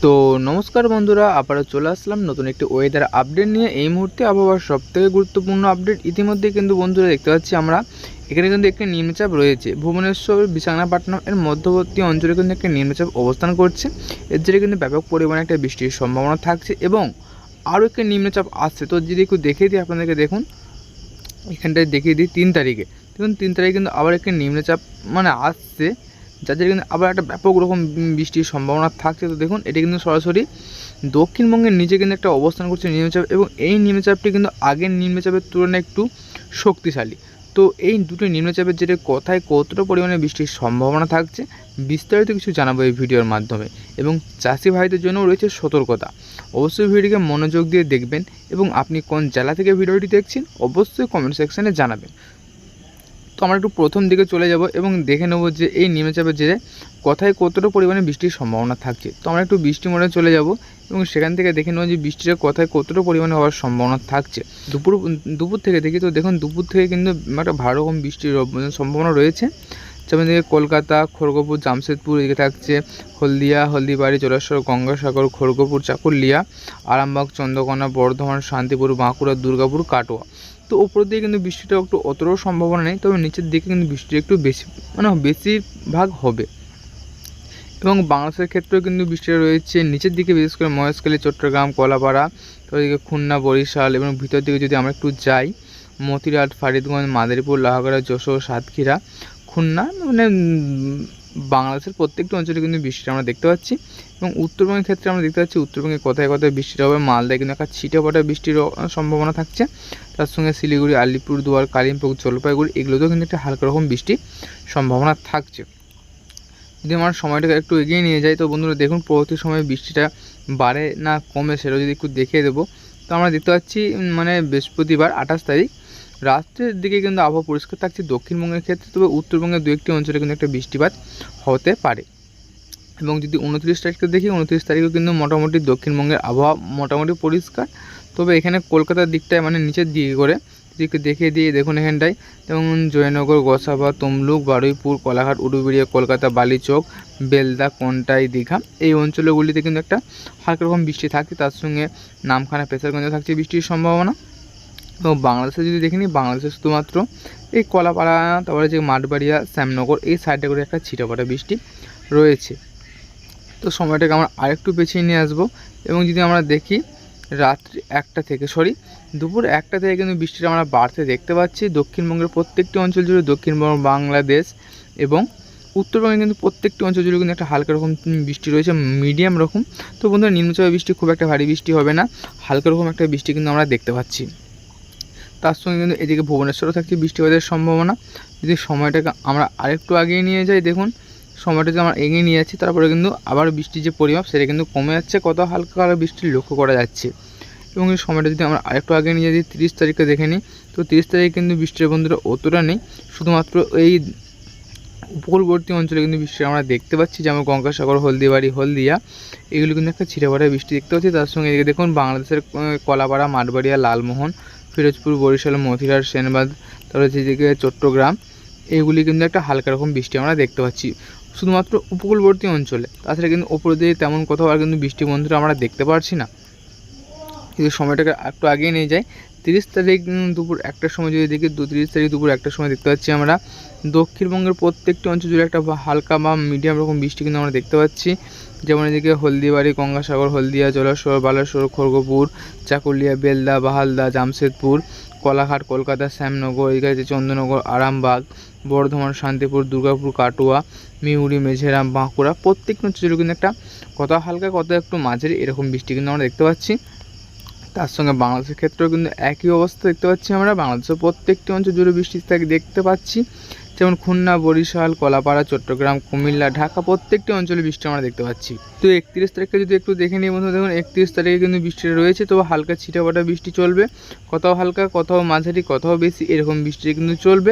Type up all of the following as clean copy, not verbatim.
তো নমস্কার বন্ধুরা, আবারও চলে আসলাম নতুন একটি ওয়েদার আপডেট নিয়ে। এই মুহূর্তে আবহাওয়ার সবথেকে গুরুত্বপূর্ণ আপডেট ইতিমধ্যে কিন্তু বন্ধুরা দেখতে পাচ্ছি আমরা এখানে কিন্তু একটি নিম্নচাপ রয়েছে। ভুবনেশ্বর বিশাখাপট্টনম এর মধ্যবর্তী অঞ্চলে কিন্তু একটি নিম্নচাপ অবস্থান করছে। এর জন্য কিন্তু ব্যাপক পরিমাণে একটা বৃষ্টির সম্ভাবনা থাকছে এবং আরও একটি নিম্নচাপ আসছে। তো যদি একটু দেখিয়ে দিই আপনাদেরকে, দেখুন এখানটায় দেখিয়ে দিই 3 তারিখে। দেখুন 3 তারিখে কিন্তু আবার একটি নিম্নচাপ আসছে, যার জন্য কিন্তু আবার একটা ব্যাপক রকম বৃষ্টির সম্ভাবনা থাকছে। তো দেখুন এটি কিন্তু সরাসরি দক্ষিণবঙ্গের নিচে কিন্তু একটা অবস্থান করছে নিম্নচাপ, এবং এই নিম্নচাপটি কিন্তু আগের নিম্নচাপের তুলনায় একটু শক্তিশালী। তো এই দুটো নিম্নচাপের জেরে কোথায় কতটা পরিমাণে বৃষ্টির সম্ভাবনা থাকছে বিস্তারিত কিছু জানাবো এই ভিডিওর মাধ্যমে, এবং চাষি ভাইদের জন্য রয়েছে সতর্কতা। অবশ্যই ভিডিওকে মনোযোগ দিয়ে দেখবেন, এবং আপনি কোন জেলা থেকে ভিডিওটি দেখছেন অবশ্যই কমেন্ট সেকশানে জানাবেন। তো আমরা একটু প্রথম দিকে চলে যাব এবং দেখে নেব যে এই নিম্নচাপের জেরে কোথায় কতটা পরিমাণে বৃষ্টির সম্ভাবনা থাকছে। তো আমরা একটু বৃষ্টি মোড়ে চলে যাব এবং সেখান থেকে দেখে নেব যে বৃষ্টিটা কোথায় কতটা পরিমাণে হওয়ার সম্ভাবনা থাকছে। দুপুর থেকে দেখি, তো দেখুন দুপুর থেকে কিন্তু একটা ভালো রকম বৃষ্টির সম্ভাবনা রয়েছে। যেমন দিকে কলকাতা, খড়গপুর, জামশেদপুর, এদিকে থাকছে হলদিয়া, হলদিবাড়ি, জলেশ্বর, গঙ্গাসাগর, খড়গপুর, চাকুলিয়া, আরামবাগ, চন্দ্রকোনা, বর্ধমান, শান্তিপুর, বাঁকুড়া, দুর্গাপুর, কাটোয়া। তো উপর দিয়ে কিন্তু বৃষ্টিটা একটু অতটাও সম্ভাবনা নেই, তবে নিচের দিকে কিন্তু বৃষ্টিটা একটু বেশি বেশিরভাগ হবে। এবং বাংলাদেশের ক্ষেত্রেও কিন্তু বৃষ্টিটা রয়েছে নিচের দিকে, বিশেষ করে মহেশখালী, চট্টগ্রাম, কলাপাড়া, তো এদিকে খুলনা, বরিশাল, এবং ভিতর দিকে যদি আমরা একটু যাই মতিরাট, ফরিদগঞ্জ, মাদারীপুর, লাহাগাড়া, যশোর, সাতক্ষীরা, খুলনা, বাংলাদেশের প্রত্যেকটি অঞ্চলে কিন্তু বৃষ্টিটা আমরা দেখতে পাচ্ছি। এবং উত্তরবঙ্গের ক্ষেত্রে আমরা দেখতে পাচ্ছি উত্তরবঙ্গে কোথায় কোথায় বৃষ্টিটা হবে। মালদায় কিন্তু একটা ছিটেফোঁটা বৃষ্টির সম্ভাবনা থাকছে, তার সঙ্গে শিলিগুড়ি, আলিপুরদুয়ার, কালিম্পং, জলপাইগুড়ি এগুলোতেও কিন্তু একটা হালকা রকম বৃষ্টির সম্ভাবনা থাকছে। যদি আমার সময়টাকে একটু এগিয়ে নিয়ে যাই, তো বন্ধুরা দেখুন পরবর্তী সময়ে বৃষ্টিটা বাড়ে না কমে সেটাও যদি একটু দেখিয়ে দেবো। তো আমরা দেখতে পাচ্ছি বৃহস্পতিবার 28 তারিখ রাত্রের দিকে কিন্তু আবহাওয়া পরিষ্কার থাকছে দক্ষিণবঙ্গের ক্ষেত্রে, তবে উত্তরবঙ্গের দু একটি অঞ্চলে কিন্তু একটা বৃষ্টিপাত হতে পারে। এবং যদি 29 তারিখটা দেখি, 29 তারিখেও কিন্তু মোটামুটি দক্ষিণবঙ্গের আবহাওয়া মোটামুটি পরিষ্কার। তবে এখানে কলকাতার দিকটায় নিচের দিকে করে দিকে দেখিয়ে দিয়ে দেখুন এখানটায়, যেমন জয়নগর, গোসাবা, তমলুক, বারুইপুর, কোলাঘাট, উলুবেড়িয়া, কলকাতা, বালিচক, বেলদা, কোন্টাই, দীঘা এই অঞ্চলগুলিতে কিন্তু একটা হালকা রকম বৃষ্টি থাকছে। তার সঙ্গে নামখানা, পেশারগঞ্জে থাকছে বৃষ্টির সম্ভাবনা। তো বাংলাদেশে যদি দেখিনি, বাংলাদেশে শুধুমাত্র এই কলাপাড়া, তারপরে যে মাঠবাড়িয়া, শ্যামনগর এই সাইডে করে একটা ছিটেফোঁটা বৃষ্টি রয়েছে। তো সময়টাকে আমরা আরেকটু পেছিয়ে নিয়ে আসবো, এবং যদি আমরা দেখি রাত্রি দুপুর 1টা থেকে কিন্তু বৃষ্টিটা আমরা বাড়তে দেখতে পাচ্ছি দক্ষিণবঙ্গের প্রত্যেকটি অঞ্চল জুড়ে। দক্ষিণবঙ্গ, বাংলাদেশ এবং উত্তরবঙ্গে কিন্তু প্রত্যেকটি অঞ্চল জুড়ে কিন্তু একটা হালকা রকম বৃষ্টি রয়েছে, মিডিয়াম রকম। তো বন্ধুরা নিম্নচাপের বৃষ্টি খুব একটা ভারী বৃষ্টি হবে না, হালকা রকম একটা বৃষ্টি কিন্তু আমরা দেখতে পাচ্ছি। তার সঙ্গে কিন্তু এদিকে ভুবনেশ্বরও থাকছে বৃষ্টিপাতের সম্ভাবনা। যদি সময়টাকে আমরা আরেকটু আগিয়ে নিয়ে যাই, দেখুন সময়টা যদি আমরা এগিয়ে নিয়ে যাচ্ছি, তারপরে কিন্তু আবার বৃষ্টির যে পরিমাপ সেটা কিন্তু কমে যাচ্ছে, কত হালকা হালকা বৃষ্টি লক্ষ্য করা যাচ্ছে। এবং এই সময়টা যদি আমরা আরেকটু আগে নিয়ে যাই 30 তারিখে দেখে নিই, তো 30 তারিখে কিন্তু বৃষ্টির বন্ধুরা অতটা নেই, শুধুমাত্র এই উপকূলবর্তী অঞ্চলে কিন্তু বৃষ্টি আমরা দেখতে পাচ্ছি, যেমন গঙ্গাসাগর, হলদিবাড়ি, হলদিয়া এগুলো কিন্তু একটা ছিটেফোঁটা বৃষ্টি দেখতে পাচ্ছি। তার সঙ্গে এদিকে দেখুন বাংলাদেশের কলাপাড়া, মাঠবাড়িয়া, লালমোহন, ফিরোজপুর, বরিশাল, মতিরাট, সেনবাগ, তারপরে যেদিকে চট্টগ্রাম এইগুলি কিন্তু একটা হালকা রকম বৃষ্টি আমরা দেখতে পাচ্ছি শুধুমাত্র উপকূলবর্তী অঞ্চলে। তাছাড়া কিন্তু উপর দিয়ে তেমন কোথাও আর কিন্তু বৃষ্টি বন্ধুরা আমরা দেখতে পাচ্ছি না। যদি সময়টাকে একটু আগিয়ে নিয়ে যাই, 30 তারিখ দুপুর 1টার সময় যদি দেখি, 30 তারিখ দুপুর 1টার সময় দেখতে পাচ্ছি আমরা দক্ষিণবঙ্গের প্রত্যেকটি অঞ্চল জুড়ে একটা হালকা বা মিডিয়াম রকম বৃষ্টি কিন্তু আমরা দেখতে পাচ্ছি। যেমন এদিকে হলদিবাড়ি, গঙ্গাসাগর, হলদিয়া, জলেশ্বর, বালেশ্বর, খড়গপুর, চাকুলিয়া, বেলদা, বাহালদা, জামশেদপুর, কোলাঘাট, কলকাতা, শ্যামনগর, এদিকে আছে চন্দ্রনগর, আরামবাগ, বর্ধমান, শান্তিপুর, দুর্গাপুর, কাটোয়া, মিউরি, মেঝেরাম, বাঁকুড়া প্রত্যেকটি অঞ্চল জুড়ে কিন্তু একটা কত হালকা কত একটু মাঝারি এরকম বৃষ্টি কিন্তু আমরা দেখতে পাচ্ছি। তার সঙ্গে বাংলাদেশের ক্ষেত্রেও কিন্তু একই অবস্থা দেখতে পাচ্ছি আমরা, বাংলাদেশের প্রত্যেকটি অঞ্চল জুড়ে বৃষ্টি দেখতে পাচ্ছি, যেমন খুলনা, বরিশাল, কলাপাড়া, চট্টগ্রাম, কুমিল্লা, ঢাকা প্রত্যেকটি অঞ্চলে বৃষ্টি আমরা দেখতে পাচ্ছি। তো 31 তারিখে যদি একটু দেখে নিই বন্ধু, দেখুন 31 তারিখে কিন্তু বৃষ্টিটা রয়েছে, তবে হালকা ছিটাফাটা বৃষ্টি চলবে, কোথাও হালকা, কোথাও মাঝারি, কোথাও বেশি এরকম বৃষ্টি কিন্তু চলবে।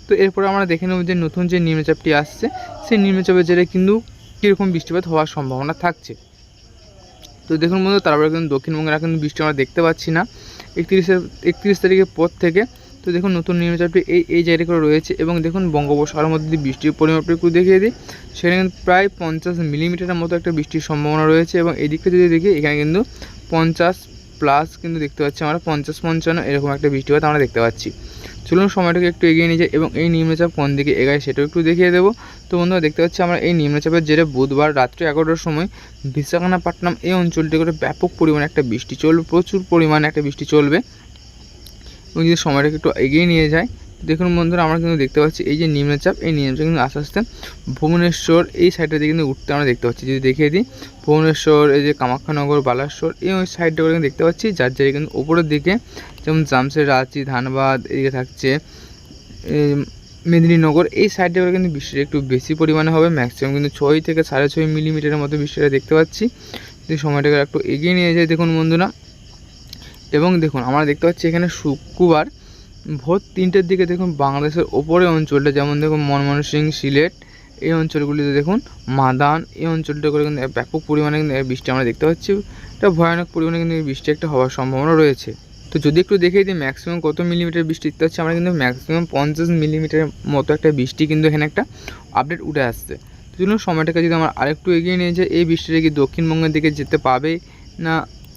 তো এরপর আমরা দেখে নেব যে নতুন যে নিম্নচাপটি আসছে সেই নিম্নচাপের জেরে কিন্তু কীরকম বৃষ্টিপাত হওয়ার সম্ভাবনা থাকছে। তো দেখুন বন্ধু, তারপরে কিন্তু দক্ষিণবঙ্গের কিন্তু বৃষ্টি আমরা দেখতে পাচ্ছি না 31 তারিখের পর থেকে। তো দেখুন নতুন নিম্নচাপটি এই জায়গায় করে রয়েছে এবং দেখুন বঙ্গোপসাগরের মধ্যে যদি বৃষ্টির পরিমাপটি একটু দেখিয়ে দিই, সেখানে কিন্তু প্রায় 50 মিলিমিটারের মতো একটা বৃষ্টির সম্ভাবনা রয়েছে এবং এদিকে যদি দেখি এখানে কিন্তু 50+ কিন্তু দেখতে পাচ্ছি আমরা, 50-55 এরকম একটা বৃষ্টিপাত আমরা দেখতে পাচ্ছি। চলুন সময়টাকে একটু এগিয়ে নিয়ে যাই এবং এই নিম্নচাপ কোন দিকে এগায় সেটাও একটু দেখিয়ে দেবো। তো বন্ধুরা দেখতে পাচ্ছি আমরা এই নিম্নচাপের জেরে বুধবার রাত্রি 11টার সময় বিশাখাপত্তনম এই অঞ্চলটি করে ব্যাপক পরিমাণে একটা বৃষ্টি চলবে, প্রচুর পরিমাণে একটা বৃষ্টি চলবে। এবং যদি সময়টাকে একটু এগিয়ে নিয়ে যায়, দেখুন বন্ধুরা আমরা কিন্তু দেখতে পাচ্ছি এই যে নিম্নচাপ, এই নিম্নচাপ কিন্তু আস্তে আস্তে ভুবনেশ্বর এই সাইডের দিকে কিন্তু উঠতে আমরা দেখতে পাচ্ছি। যদি দেখিয়ে দিই, ভুবনেশ্বর, এই যে কামাখ্যানগর, বালাসোর এই ওই সাইডটা করে কিন্তু দেখতে পাচ্ছি, যার জায়গায় কিন্তু ওপরের দিকে যেমন জামশেদ, রাঁচি, ধানবাদ এদিকে থাকছে মেদিনীনগর, এই সাইডটা করে কিন্তু বৃষ্টিটা একটু বেশি পরিমাণে হবে। ম্যাক্সিমাম কিন্তু 6 থেকে 6.5 মিলিমিটারের মতো বৃষ্টিটা দেখতে পাচ্ছি। যদি সময়টাকে একটু এগিয়ে নিয়ে যায় দেখুন বন্ধুরা, এবং দেখুন আমরা দেখতে পাচ্ছি এখানে শুক্রবার ভোর 3টের দিকে দেখুন বাংলাদেশের ওপরে অঞ্চলটা, যেমন দেখুন ময়মনসিংহ, সিলেট এই অঞ্চলগুলিতে দেখুন মাদান এই অঞ্চলটা করে কিন্তু ব্যাপক পরিমাণে কিন্তু বৃষ্টি আমরা দেখতে পাচ্ছি। এটা ভয়ানক পরিমাণে কিন্তু বৃষ্টি একটা হওয়ার সম্ভাবনা রয়েছে। তো যদি একটু দেখে দিই ম্যাক্সিমাম কত মিলিমিটার বৃষ্টি দেখতে পাচ্ছি আমরা, কিন্তু ম্যাক্সিমাম 50 মিলিমিটারের মতো একটা বৃষ্টি কিন্তু এখানে একটা আপডেট উঠে আসছে। তো চলুন সময়টাকে যদি আমরা আরেকটু এগিয়ে নিয়ে যাই, এই বৃষ্টিটা কি দক্ষিণবঙ্গের দিকে যেতে পাবে না,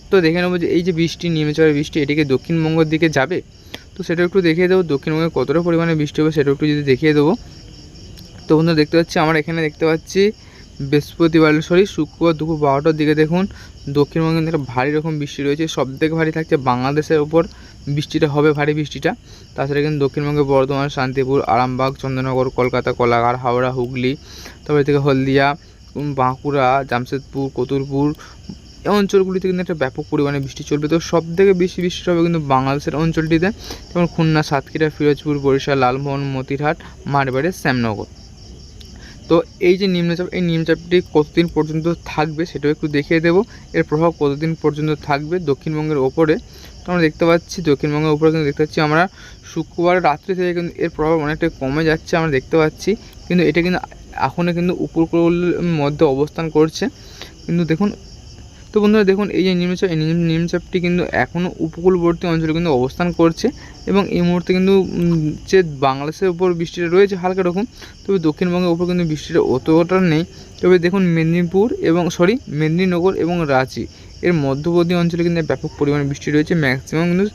তো দেখে নেবো যে এই যে বৃষ্টি নিম্নচাপের বৃষ্টি এটিকে দক্ষিণবঙ্গের দিকে যাবে। তো সেটা একটু দেখিয়ে দেবো, দক্ষিণবঙ্গে কতটা পরিমাণে বৃষ্টি হবে সেটা একটু যদি দেখিয়ে দেবো। তো বন্ধুরা দেখতে পাচ্ছি আমরা এখানে দেখতে পাচ্ছি শুক্রবার দুপুর 12টার দিকে দেখুন দক্ষিণবঙ্গে একটা ভারী রকম বৃষ্টি রয়েছে। সবথেকে ভারী থাকছে বাংলাদেশের ওপর বৃষ্টিটা হবে, ভারী বৃষ্টিটা। তাছাড়া কিন্তু দক্ষিণবঙ্গে বর্ধমান, শান্তিপুর, আরামবাগ, চন্দননগর, কলকাতা, কোলাঘাট, হাওড়া, হুগলি, তারপরে থেকে হলদিয়া, বাঁকুড়া, জামশেদপুর, কতুলপুর এই অঞ্চলগুলিতে কিন্তু একটা ব্যাপক পরিমাণে বৃষ্টি চলবে। তো সবথেকে বেশি বৃষ্টি হবে কিন্তু বাংলাদেশের অঞ্চলটিতে, যেমন খুলনা, সাতক্ষীরা, ফিরোজপুর, বরিশাল, লালমোহন, মতিরহাট, মারবাড়ি, শ্যামনগর। তো এই যে নিম্নচাপ, এই নিম্নচাপটি কতদিন পর্যন্ত থাকবে সেটাও একটু দেখিয়ে দেবো, এর প্রভাব কতদিন পর্যন্ত থাকবে দক্ষিণবঙ্গের ওপরে। তো আমরা দেখতে পাচ্ছি দক্ষিণবঙ্গের উপরে কিন্তু দেখতে পাচ্ছি আমরা শুক্রবার রাত্রি থেকে কিন্তু এর প্রভাব অনেকটা কমে যাচ্ছে আমরা দেখতে পাচ্ছি, কিন্তু এটা কিন্তু এখনও কিন্তু উপকূলের মধ্যে অবস্থান করছে। কিন্তু দেখুন, তো বন্ধুরা দেখুন এই যে নিম্নচাপ, এই নিম্নচাপটি কিন্তু এখনও উপকূলবর্তী অঞ্চলে কিন্তু অবস্থান করছে এবং এই মুহূর্তে কিন্তু যে বাংলাদেশের উপর বৃষ্টিটা রয়েছে হালকা রকম, তবে দক্ষিণবঙ্গের উপর কিন্তু বৃষ্টিটা অতটা নেই। তবে দেখুন মেদিনীনগর এবং রাঁচি এর মধ্যবর্তী অঞ্চলে কিন্তু ব্যাপক পরিমাণে বৃষ্টি রয়েছে, ম্যাক্সিমাম কিন্তু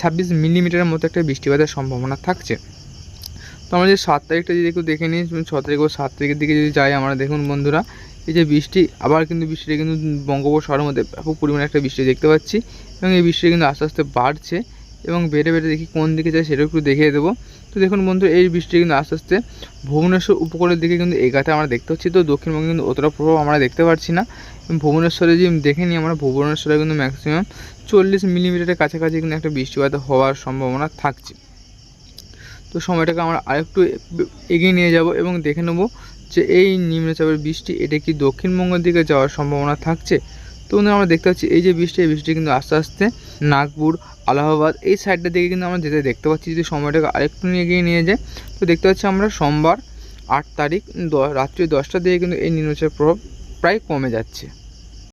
26 মিলিমিটারের মতো একটা বৃষ্টিপাতের সম্ভাবনা থাকছে। তো আমরা যে 7 তারিখটা যদি একটু দেখে নিই, 6 তারিখ ও 7 তারিখের দিকে যদি যাই আমরা, দেখুন বন্ধুরা এই যে বৃষ্টি আবার কিন্তু বৃষ্টিটা কিন্তু বঙ্গোপসাগরের মধ্যে ব্যাপক পরিমাণে একটা বৃষ্টি দেখতে পাচ্ছি এবং এই বৃষ্টিটা কিন্তু আস্তে আস্তে বাড়ছে এবং বেড়ে দেখি কোন দিকে যায় সেটাও একটু দেখিয়ে দেবো। তো দেখুন বন্ধু এই বৃষ্টি কিন্তু আস্তে আস্তে ভুবনেশ্বর উপকূলের দিকে কিন্তু এগাতে আমরা দেখতে পাচ্ছি। তো দক্ষিণবঙ্গে কিন্তু অতটা প্রভাব আমরা দেখতে পাচ্ছি না। ভুবনেশ্বরে যে দেখে নিই আমরা, ভুবনেশ্বরে কিন্তু ম্যাক্সিমাম 40 মিলিমিটারের কাছাকাছি কিন্তু একটা বৃষ্টিপাত হওয়ার সম্ভাবনা থাকছে। তো সময়টাকে আমরা আরেকটু এগিয়ে নিয়ে যাব এবং দেখে নেব যে এই নিম্নচাপের বৃষ্টি এটা কি দক্ষিণবঙ্গের দিকে যাওয়ার সম্ভাবনা থাকছে। তো আমরা দেখতে পাচ্ছি এই যে বৃষ্টি, এই বৃষ্টি কিন্তু আস্তে আস্তে নাগপুর, আলাহাবাদ এই সাইডটার দিকে কিন্তু আমরা যেতে দেখতে পাচ্ছি। যদি সময়টাকে আরেকটু এগিয়ে নিয়ে যায়, তো দেখতে পাচ্ছি আমরা সোমবার 8 তারিখ রাত্রি 10টার দিকে কিন্তু এই নিম্নচাপের প্রভাব প্রায় কমে যাচ্ছে।